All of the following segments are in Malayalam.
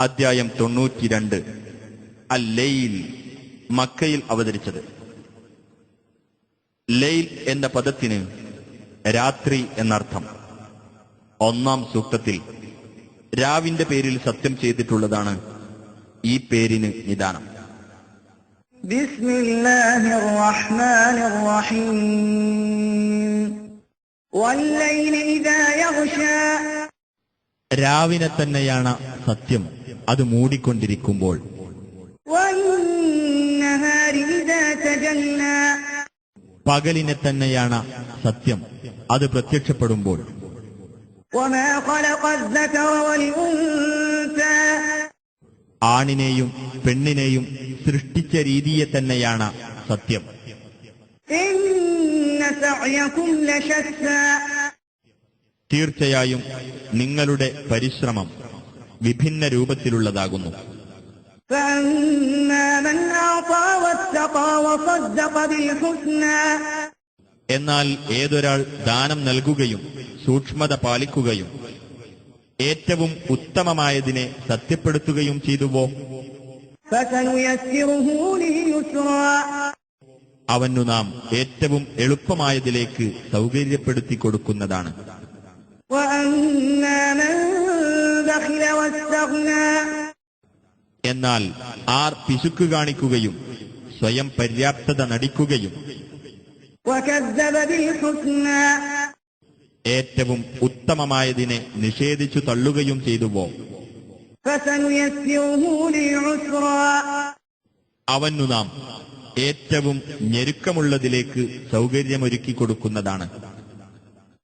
അധ്യായം 92 അൽ-ലൈൽ മക്കയിൽ അവതരിച്ചത്. ലൈൽ എന്ന പദത്തിന് രാത്രി എന്നർത്ഥം. ഒന്നാം സൂക്തത്തിൽ രാവിന്റെ പേരിൽ സത്യം ചെയ്തിട്ടുള്ളതാണ് ഈ പേരിന് നിദാനം. ബിസ്മില്ലാഹിർ റഹ്മാനിർ റഹീം വല്ലൈലി ഇദാ യഗ്ശാ. രാവിനെ തന്നെയാണ് സത്യം, അത് മൂടിക്കൊണ്ടിരിക്കുമ്പോൾ. വന്നഹാരി ഇദാ തജല്ലാ. പകലിനെ തന്നെയാണ് സത്യം, അത് പ്രത്യക്ഷപ്പെടുമ്പോൾ. വമാ ഖലഖൽ ദകറ വൽ ഉൻസാ. ആണിനെയും പെണ്ണിനെയും സൃഷ്ടിച്ച രീതിയെ തന്നെയാണ് സത്യം. ഇന്ന സഅയകും ലശത്താ. തീർച്ചയായും നിങ്ങളുടെ പരിശ്രമം വിഭിന്ന രൂപത്തിലുള്ളതാകുന്നു. ഫഅമ്മാ മൻ അഅതാ വത്തഖാ വസദ്ദഖ ബിൽ ഹുസ്നാ. എന്നാൽ ഏതൊരാൾ ദാനം നൽകുകയും സൂക്ഷ്മത പാലിക്കുകയും ഏറ്റവും ഉത്തമമായതിനെ സത്യപ്പെടുത്തുകയും ചെയ്തുവോ, ഫസനുയസ്സിറുഹു ലിൽയുസ്റാ. അവനു നാം ഏറ്റവും എളുപ്പമായതിലേക്ക് സൗകര്യപ്പെടുത്തി കൊടുക്കുന്നതാണ്. വഅമ്മാ മൻ ബഖില വസ്തഗ്നാ. എന്നാൽ ആർ പിശുക്ക് കാണിക്കുകയും സ്വയം പര്യാപ്തത നടിക്കുകയും വകദ്ദബ ബിൽ ഹുസ്നാ. ഏറ്റവും ഉത്തമമായതിനെ നിഷേധിച്ചു തള്ളുകയും ചെയ്തുവോ, ഫസനുയസ്സിറുഹു ലിൽയുസ്റാ. അവനു നാം ഏറ്റവും ഞെരുക്കമുള്ളതിലേക്ക് സൗകര്യമൊരുക്കി കൊടുക്കുന്നതാണ്.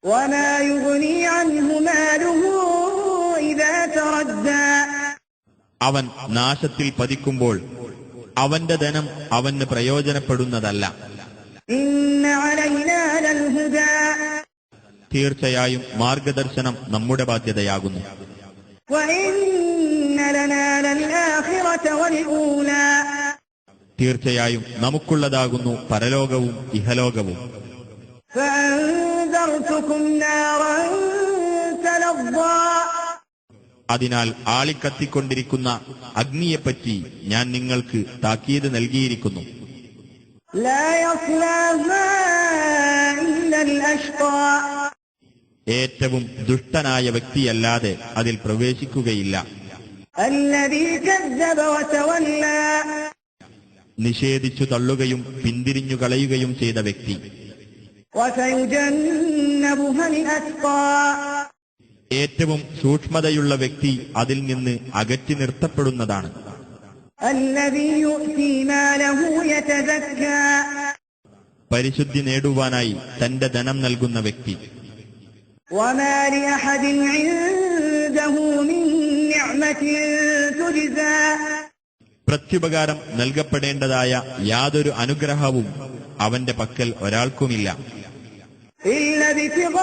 വമാ യുഗ്നി അൻഹു മാലുഹു ഇദാ തറദ്ദാ. അവൻ നാശത്തിൽ പതിക്കുമ്പോൾ അവന്റെ ധനം അവന് പ്രയോജനപ്പെടുന്നതല്ല. ഇന്ന അലൈനാ ലൽ ഹുദാ. തീർച്ചയായും മാർഗദർശനം നമ്മുടെ ബാധ്യതയാകുന്നു. വഇന്ന ലനാ ലൽ ആഖിറത വൽ ഊലാ. തീർച്ചയായും നമുക്കുള്ളതാകുന്നു പരലോകവും ഇഹലോകവും. ഫഅൻദർതുകും നാറൻ തലദ്ദാ. അതിനാൽ ആളിക്കത്തിക്കൊണ്ടിരിക്കുന്ന അഗ്നിയെപ്പറ്റി ഞാൻ നിങ്ങൾക്ക് താക്കീത് നൽകിയിരിക്കുന്നു. ലാ യസ്ലാഹാ ഇല്ലൽ അശ്ഖാ. ഏറ്റവും ദുഷ്ടനായ വ്യക്തിയല്ലാതെ അതിൽ പ്രവേശിക്കുകയില്ല. അല്ലദീ കദ്ദബ വതവല്ലാ. നിഷേധിച്ചു തള്ളുകയും പിന്തിരിഞ്ഞു കളയുകയും ചെയ്ത വ്യക്തി. വസയുജന്നബുഹൽ അത്ഖാ. ഏറ്റവും സൂക്ഷ്മതയുള്ള വ്യക്തി അതിൽ നിന്ന് അകറ്റി നിർത്തപ്പെടുന്നതാണ്. അല്ലദീ യുഅ്തി മാലഹു യതസക്കാ. പരിശുദ്ധി നേടുവാനായി തന്റെ ധനം നൽകുന്ന വ്യക്തി. വമാ ലിഅഹദിൻ ഇൻദഹു മിൻ നിഅമതിൻ തുജ്സാ. പ്രത്യുപകാരം നൽകപ്പെടേണ്ടതായ യാതൊരു അനുഗ്രഹവും അവന്റെ പക്കൽ ഒരാൾക്കുമില്ല. ഇല്ല ബിതിഗാഅ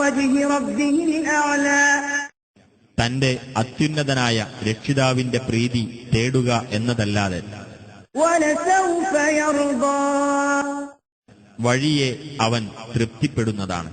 വജ്ഹി റബ്ബിഹിൽ അഅ്ലാ. തന്റെ അത്യുന്നതനായ രക്ഷിതാവിന്റെ പ്രീതി തേടുക എന്നതല്ലാതെ. വലസൗഫ യർദാ. വഴിയെ അവൻ തൃപ്തിപ്പെടുന്നതാണ്.